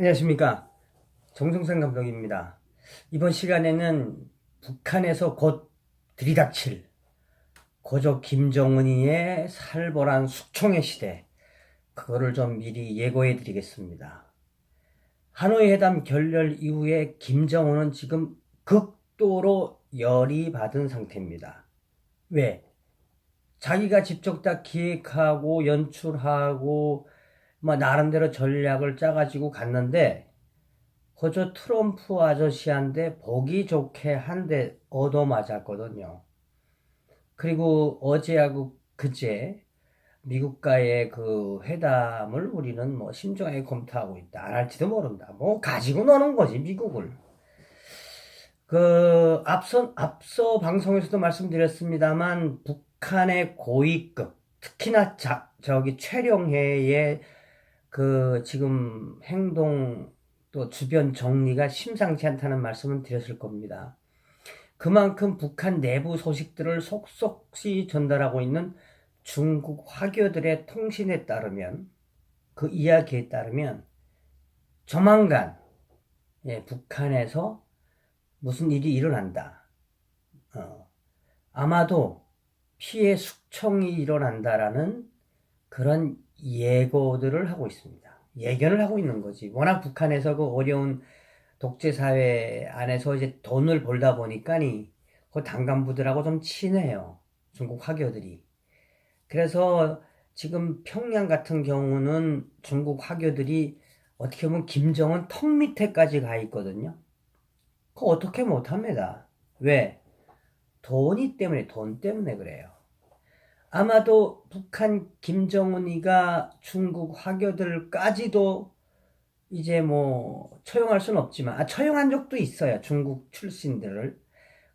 안녕하십니까. 정성생 감독입니다. 이번 시간에는 북한에서 곧 들이닥칠 고조 김정은이의 살벌한 숙청의 시대, 그거를 좀 미리 예고해 드리겠습니다. 하노이 회담 결렬 이후에 김정은은 지금 극도로 열이 받은 상태입니다. 왜? 자기가 직접 다 기획하고 연출하고 나름대로 전략을 짜가지고 갔는데 그저 트럼프 아저씨한테 보기 좋게 한 대 얻어맞았거든요. 그리고 어제하고 그제 미국과의 그 회담을 우리는 신중하게 검토하고 있다. 안 할지도 모른다. 가지고 노는 거지, 미국을. 앞서 방송에서도 말씀드렸습니다만, 북한의 고위급, 특히나 저기 최룡해의 지금 행동 또 주변 정리가 심상치 않다는 말씀은 드렸을 겁니다. 그만큼 북한 내부 소식들을 속속히 전달하고 있는 중국 화교들의 통신에 따르면, 그 이야기에 따르면 조만간 북한에서 무슨 일이 일어난다. 아마도 피해 숙청이 일어난다라는 그런 예고들을 하고 있습니다. 예견을 하고 있는 거지. 워낙 북한에서 그 어려운 독재사회 안에서 이제 돈을 벌다 보니까니 그 당간부들하고 좀 친해요. 중국 화교들이. 그래서 지금 평양 같은 경우는 중국 화교들이 어떻게 보면 김정은 턱 밑에까지 가 있거든요. 그거 어떻게 못합니다. 왜? 돈 때문에 그래요. 아마도 북한 김정은이가 중국 화교들까지도 이제 처형할 수는 없지만, 처형한 적도 있어요. 중국 출신들을.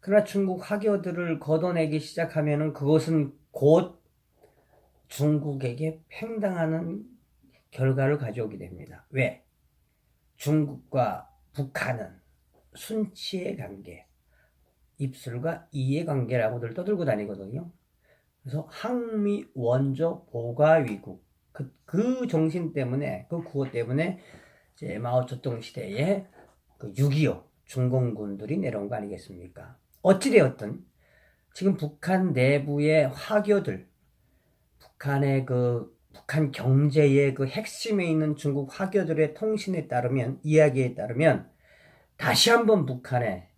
그러나 중국 화교들을 걷어내기 시작하면은 그것은 곧 중국에게 팽당하는 결과를 가져오게 됩니다. 왜? 중국과 북한은 순치의 관계, 입술과 이의 관계라고들 떠들고 다니거든요. 그래서 항미 원조 보가위국, 그 정신 때문에, 그 구호 때문에 이제 마오쩌둥 시대에 그 6.25 중공군들이 내려온 거 아니겠습니까? 어찌되었든 지금 북한 내부의 화교들, 북한 경제의 그 핵심에 있는 중국 화교들의 통신에 따르면, 이야기에 따르면 다시 한번 북한에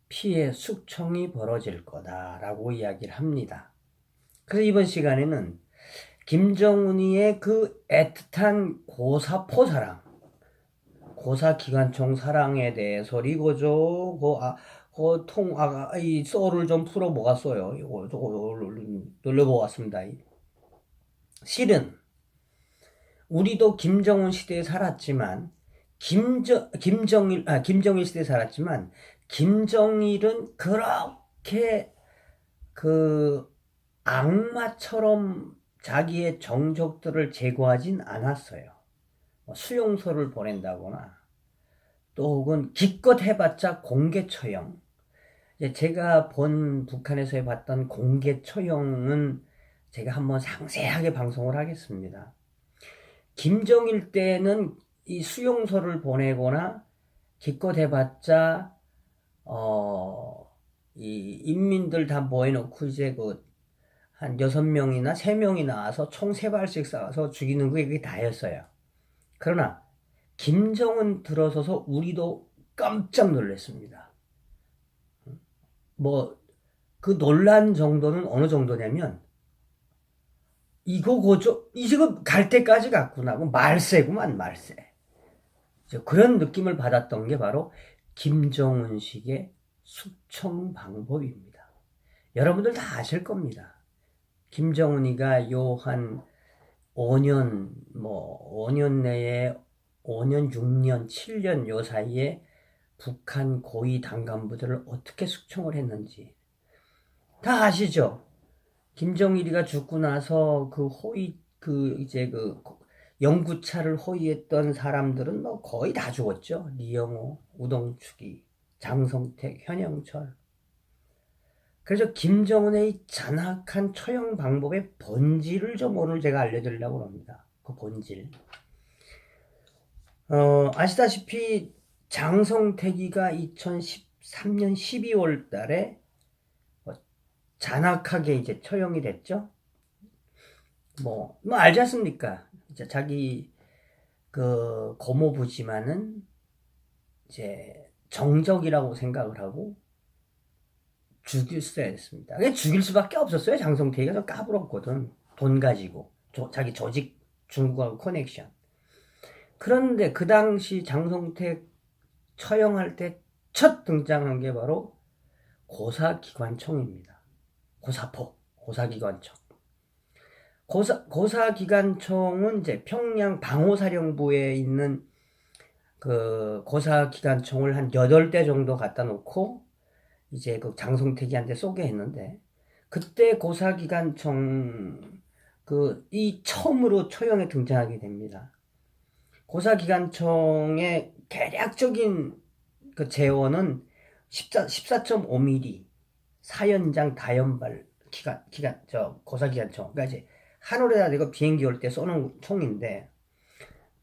피해 숙청이 벌어질 거다라고 이야기를 합니다. 그래서 이번 시간에는 김정은이의 그 애틋한 고사기관총 사랑에 대해서 리고죠. 이 썰을 좀 풀어보았어요. 이거 돌려보았습니다. 실은 우리도 김정은 시대에 살았지만 김정일 시대에 살았지만 김정일은 그렇게 그 악마처럼 자기의 정적들을 제거하진 않았어요. 수용소를 보낸다거나 또 혹은 기껏 해봤자 공개 처형. 제가 본 북한에서 해봤던 공개 처형은 제가 한번 상세하게 방송을 하겠습니다. 김정일 때는 이 수용소를 보내거나 기껏 해봤자 이 인민들 다 모여놓고 이제 한 6명이나 3명이 나와서 총 3발씩 쏴서 죽이는 그게 다였어요. 그러나 김정은 들어서서 우리도 깜짝 놀랐습니다. 그 놀란 정도는 어느 정도냐면, 이 지금 갈 때까지 갔구나. 말세구만, 말세. 그런 느낌을 받았던 게 바로 김정은식의 숙청 방법입니다. 여러분들 다 아실 겁니다. 김정은이가 한 5년 내에 5년, 6년, 7년 요 사이에 북한 고위 당간부들을 어떻게 숙청을 했는지 다 아시죠? 김정일이가 죽고 나서 연구차를 호위했던 사람들은 거의 다 죽었죠. 리영호, 우동축이, 장성택, 현영철. 그래서 김정은의 이 잔악한 처형 방법의 본질을 좀 오늘 제가 알려드리려고 합니다. 그 본질. 아시다시피 장성택이가 2013년 12월 달에 잔악하게 이제 처형이 됐죠. 뭐 알지 않습니까? 이제 자기 그 고모부지만은 이제 정적이라고 생각을 하고 죽였어야 했습니다. 그냥 죽일 수밖에 없었어요. 장성택이가 좀 까불었거든. 돈 가지고 자기 조직 중국하고 커넥션. 그런데 그 당시 장성택 처형할 때 첫 등장한 게 바로 고사기관총입니다. 고사포, 고사기관총. 고사기관총은 이제 평양 방호사령부에 있는 그 고사기관총을 한 8대 정도 갖다 놓고 이제 그 장성택이한테 쏘게 했는데, 그때 고사기관총 이 처음으로 처형에 등장하게 됩니다. 고사기관총의 대략적인 그 재원은 14.5mm 사연장 다연발 고사기관총. 그러니까 이제 하늘에다 대고 비행기 올 때 쏘는 총인데,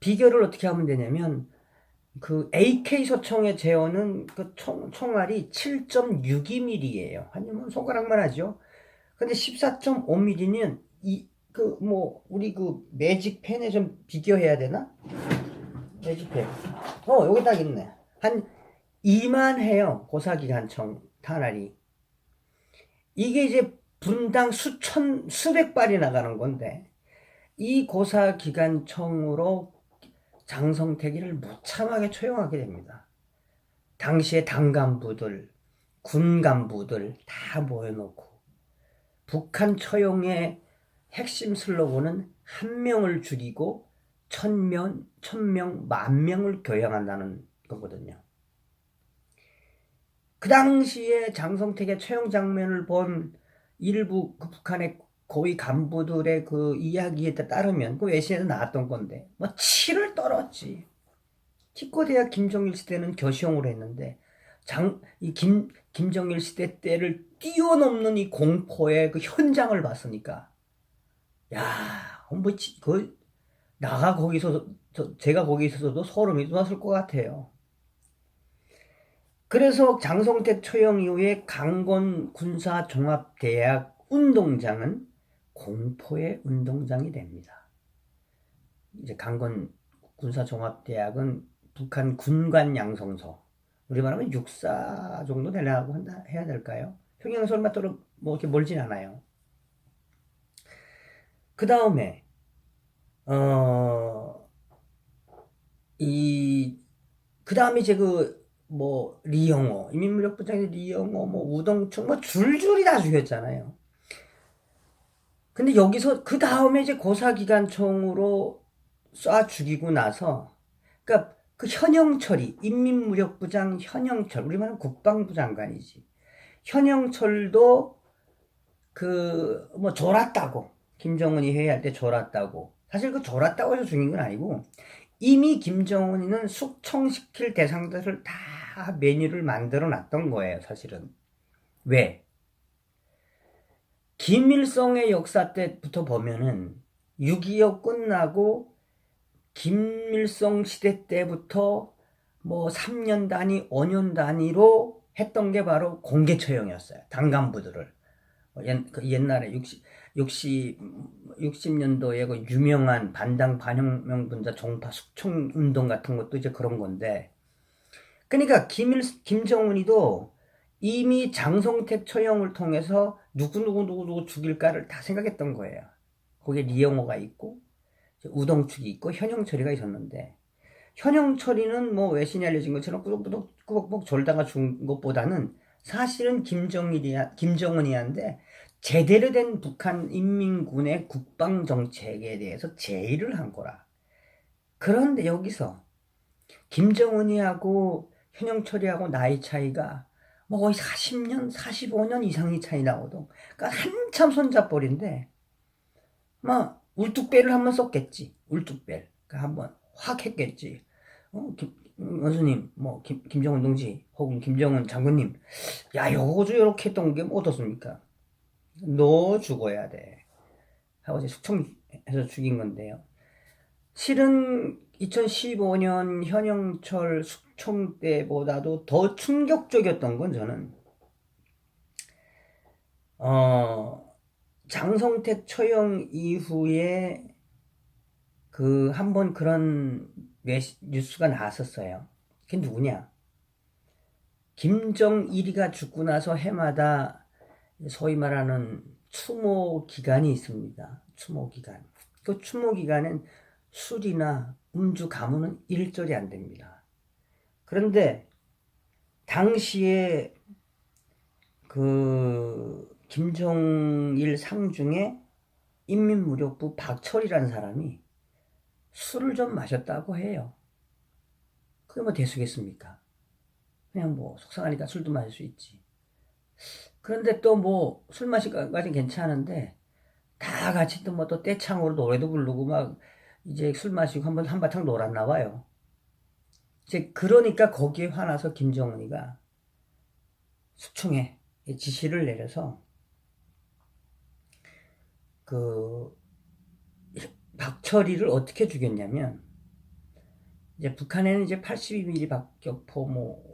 비교를 어떻게 하면 되냐면, 그 AK 소총의 재원은 그 총알이 7.62mm예요. 아니면 손가락만 하죠. 근데 14.5mm는 우리 그 매직펜에 좀 비교해야 되나? 매직펜. 여기 딱 있네. 한 2만 해요. 고사기관총 탄알이. 이게 이제 분당 수백 발이 나가는 건데, 이 고사기관총으로 장성택이를 무참하게 처형하게 됩니다. 당시에 당 간부들, 군 간부들 다 모여놓고, 북한 처형의 핵심 슬로건은 한 명을 죽이고 1000명, 1000명을 교양한다는 거거든요. 그 당시에 장성택의 처형 장면을 본 일부 그 북한의 고위 간부들의 그 이야기에 따르면, 그 외신에서 나왔던 건데, 뭐 치를 떨었지. 티코대학 김정일 시대는 겨시용으로 했는데, 김정일 시대 때를 뛰어넘는 이 공포의 그 현장을 봤으니까, 야, 제가 거기 있어서도 소름이 돋았을 것 같아요. 그래서 장성택 처형 이후에 강건 군사종합대학 운동장은 공포의 운동장이 됩니다. 이제 강건 군사종합대학은 북한 군관 양성소, 우리 말하면 육사 정도 되려고 해야 될까요? 평양에서 얼마 뭐 이렇게 멀진 않아요. 그 다음에 그 다음에 이제 리영호, 인민무력부장의 리영호, 우동충, 줄줄이 다 죽였잖아요. 근데 여기서 그 다음에 이제 고사기관총으로 쏴 죽이고 나서, 그러니까 그 현영철이, 인민무력부장 현영철, 우리 말하면 국방부 장관이지. 현영철도 졸았다고. 김정은이 회의할 때 졸았다고. 사실 그 졸았다고 해서 죽인 건 아니고, 이미 김정은이는 숙청시킬 대상들을 다 메뉴를 만들어 놨던 거예요, 사실은. 왜? 김일성의 역사 때부터 보면은 6.25 끝나고 김일성 시대 때부터 3년 단위, 5년 단위로 했던 게 바로 공개 처형이었어요. 당 간부들을. 옛날에 60년도에 그 유명한 반당 반혁명분자 종파 숙청 운동 같은 것도 이제 그런 건데, 그러니까 김정은이도 이미 장성택 처형을 통해서 누구 죽일까를 다 생각했던 거예요. 거기에 리영호가 있고 우동축이 있고 현영철이가 있었는데, 현영철이는 외신이 알려진 것처럼 꾸벅꾸벅 졸다가 죽은 것보다는 사실은 김정은이한테 제대로 된 북한 인민군의 국방정책에 대해서 제의를 한 거라. 그런데 여기서 김정은이하고 현영철이하고 나이 차이가 거의 40년, 45년 이상이 차이 나거든. 그러니까 한참 손잡벌인데, 울뚝배를 한번 썼겠지. 울뚝배. 그러니까 한번 확 했겠지. 원수님, 김정은 동지, 혹은 김정은 장군님, 야, 요거 요렇게 했던 게 어떻습니까? 너 죽어야 돼. 하고 이제 숙청해서 죽인 건데요. 실은 2015년 현영철 숙청 때보다도 더 충격적이었던 건 저는 장성택 처형 이후에 그 한 번 그런 뉴스가 나왔었어요. 그게 누구냐? 김정일이가 죽고 나서 해마다 소위 말하는 추모 기간이 있습니다. 추모 기간. 그 추모 기간엔 술이나 음주 가무는 일절이 안 됩니다. 그런데 당시에 그 김정일 상중에 인민무력부 박철이라는 사람이 술을 좀 마셨다고 해요. 그게 뭐 대수겠습니까? 그냥 뭐 속상하니까 술도 마실 수 있지. 그런데 또 뭐 술 마시기까지는 괜찮은데 다 같이 또 뭐 또 떼창으로 노래도 부르고 막 이제 술 마시고 한바탕 놀았나 봐요. 이제 그러니까 거기에 화나서 김정은이가 숙청에 지시를 내려서 그 박철이를 어떻게 죽였냐면 이제 북한에는 이제 82mm 박격포 뭐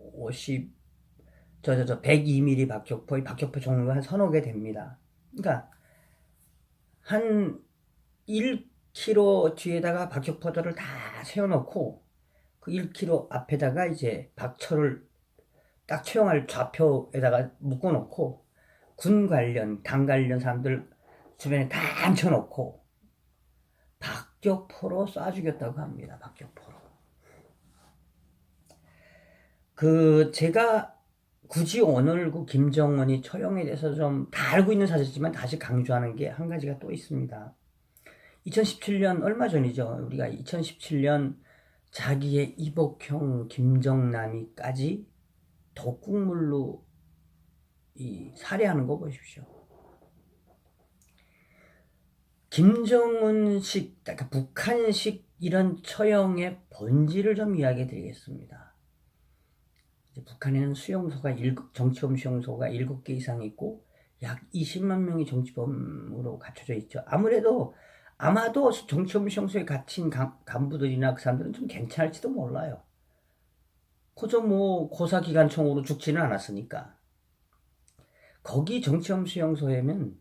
102mm 박격포, 이 박격포 종류가 한 서너 개 됩니다. 그러니까 한 1km 뒤에다가 박격포들을 다 세워놓고 그 1km 앞에다가 이제 박철을 딱 처형할 좌표에다가 묶어놓고 군 관련, 당 관련 사람들 주변에 다 앉혀놓고 박격포로 쏴 죽였다고 합니다. 박격포로. 제가 굳이 오늘 그 김정은이 처형에 대해서 좀 다 알고 있는 사실이지만 다시 강조하는 게 한 가지가 또 있습니다. 2017년 얼마 전이죠. 우리가 2017년 자기의 이복형 김정남이까지 독국물로 살해하는 거 보십시오. 김정은식, 그러니까 북한식 이런 처형의 본질을 좀 이야기해 드리겠습니다. 북한에는 정치범 수용소가 7개 이상 있고 약 20만 명이 정치범으로 갖춰져 있죠. 아마도 정치범 수용소에 갇힌 간부들이나 그 사람들은 좀 괜찮을지도 몰라요. 그저 뭐 고사기관총으로 죽지는 않았으니까. 거기 정치범 수용소에는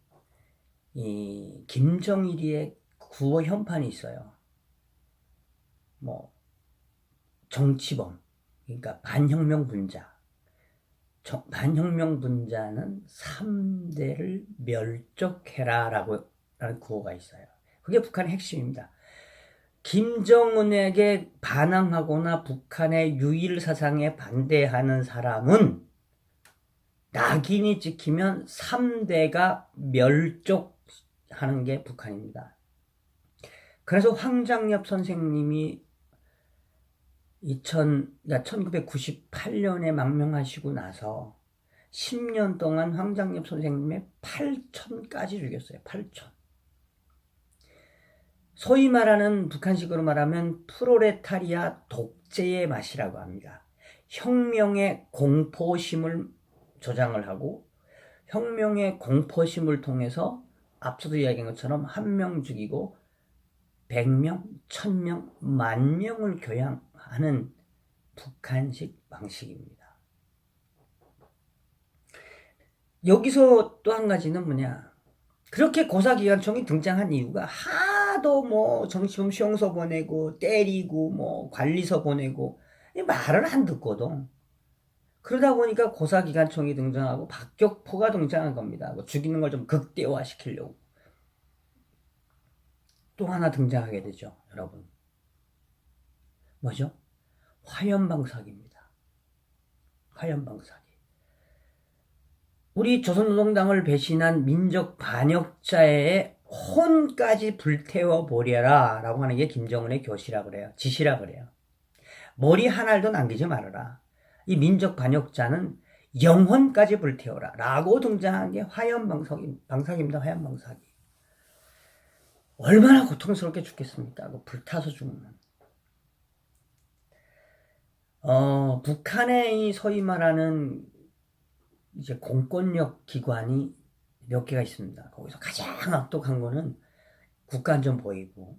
이 김정일이의 구호 현판이 있어요. 뭐 정치범, 그러니까 반혁명 분자. 반혁명 분자는 3대를 멸족해라 라는 구호가 있어요. 그게 북한의 핵심입니다. 김정은에게 반항하거나 북한의 유일 사상에 반대하는 사람은 낙인이 찍히면 3대가 멸족하는 게 북한입니다. 그래서 황장엽 선생님이 1998년에 망명하시고 나서 10년 동안 황장엽 선생님의 8천까지 죽였어요. 8천. 소위 말하는 북한식으로 말하면 프로레타리아 독재의 맛이라고 합니다. 혁명의 공포심을 조장을 하고 혁명의 공포심을 통해서 앞서도 이야기한 것처럼 1명 죽이고 100명, 1000명, 10,000명을 교양하는 북한식 방식입니다. 여기서 또 한 가지는 뭐냐, 그렇게 고사기관총이 등장한 이유가 하도 뭐 정치범 수용소 보내고 때리고 뭐 관리소 보내고 말을 안 듣거든. 그러다 보니까 고사기관총이 등장하고 박격포가 등장한 겁니다. 뭐 죽이는 걸 좀 극대화시키려고. 또 하나 등장하게 되죠, 여러분. 뭐죠? 화염방사기입니다. 화염방사기. 우리 조선노동당을 배신한 민족 반역자의 혼까지 불태워 보려라 라고 하는 게 김정은의 지시라 그래요. 머리 한 알도 남기지 말아라. 이 민족 반역자는 영혼까지 불태워라 라고 등장한 게 화염방사기입니다. 화염방사기. 얼마나 고통스럽게 죽겠습니까? 불타서 죽는. 북한의 이 소위 말하는 이제 공권력 기관이 몇 개가 있습니다. 거기서 가장 악독한 거는 국가안전보위부,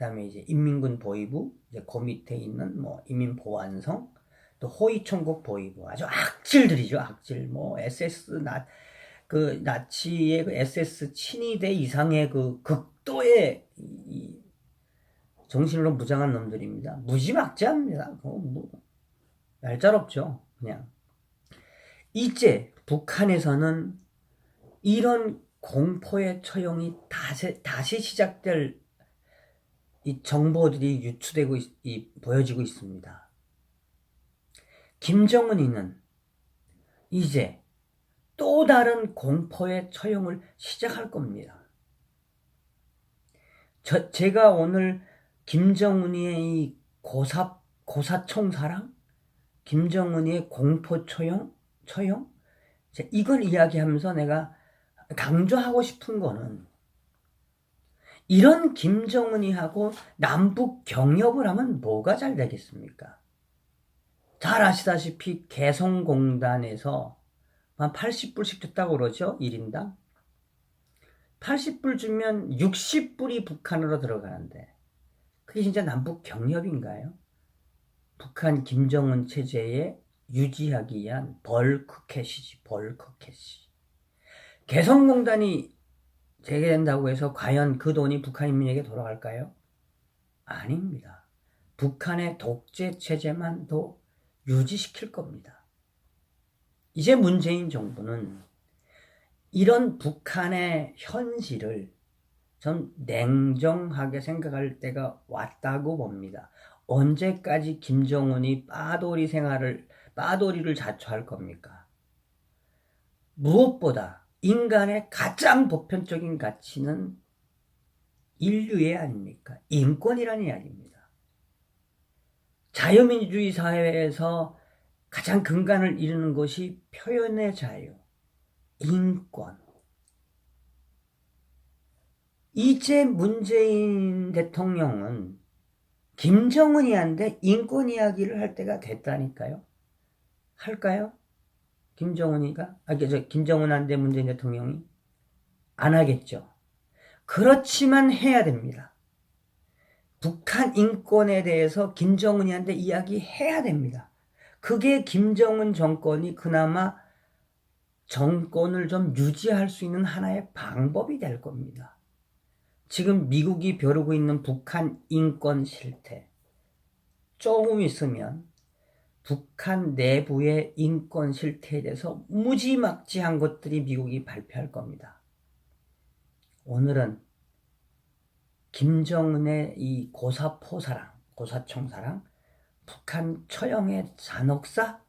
그다음에 이제 인민군 보위부, 이제 그 밑에 있는 뭐 인민보안성, 또 호위총국 보위부, 아주 악질들이죠, 악질. 뭐 나치의 그 SS 친위대 이상의 그 극도의 정신으로 무장한 놈들입니다. 무지막지합니다. 뭐 날짜롭죠, 그냥. 이제 북한에서는 이런 공포의 처형이 다시 시작될 이 정보들이 유추되고 보여지고 있습니다. 김정은이는 이제 또 다른 공포의 처형을 시작할 겁니다. 제가 오늘 김정은이의 이 고사총사랑 김정은이의 공포 처형 이걸 이야기하면서 내가 강조하고 싶은 거는, 이런 김정은이하고 남북 경협을 하면 뭐가 잘 되겠습니까? 잘 아시다시피 개성공단에서 한 80불씩 줬다고 그러죠, 1인당. 80불 주면 60불이 북한으로 들어가는데 그게 진짜 남북 경협인가요? 북한 김정은 체제에 유지하기 위한 벌크캣이지, 벌크캣이. 개성공단이 재개된다고 해서 과연 그 돈이 북한 인민에게 돌아갈까요? 아닙니다. 북한의 독재 체제만 더 유지시킬 겁니다. 이제 문재인 정부는 이런 북한의 현실을 전 냉정하게 생각할 때가 왔다고 봅니다. 언제까지 김정은이 빠돌이를 자초할 겁니까? 무엇보다 인간의 가장 보편적인 가치는 인류애 아닙니까? 인권이라는 이야기입니다. 자유민주주의 사회에서 가장 근간을 이루는 것이 표현의 자유, 인권. 이제 문재인 대통령은 김정은이한테 인권 이야기를 할 때가 됐다니까요. 할까요? 김정은한테 문재인 대통령이 안 하겠죠. 그렇지만 해야 됩니다. 북한 인권에 대해서 김정은이한테 이야기해야 됩니다. 그게 김정은 정권이 그나마 정권을 좀 유지할 수 있는 하나의 방법이 될 겁니다. 지금 미국이 벼르고 있는 북한 인권 실태, 조금 있으면 북한 내부의 인권 실태에 대해서 무지막지한 것들이 미국이 발표할 겁니다. 오늘은 김정은의 이 고사총사랑 북한 처형의 잔혹사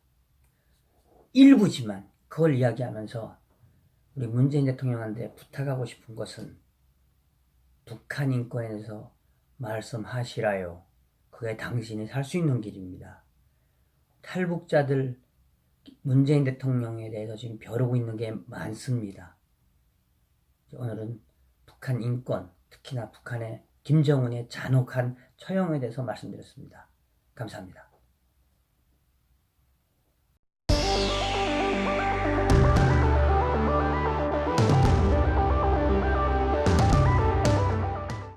일부지만 그걸 이야기하면서 우리 문재인 대통령한테 부탁하고 싶은 것은 북한 인권에 대해서 말씀하시라요. 그게 당신이 살 수 있는 길입니다. 탈북자들 문재인 대통령에 대해서 지금 벼르고 있는 게 많습니다. 오늘은 북한 인권, 특히나 북한의 김정은의 잔혹한 처형에 대해서 말씀드렸습니다. 감사합니다.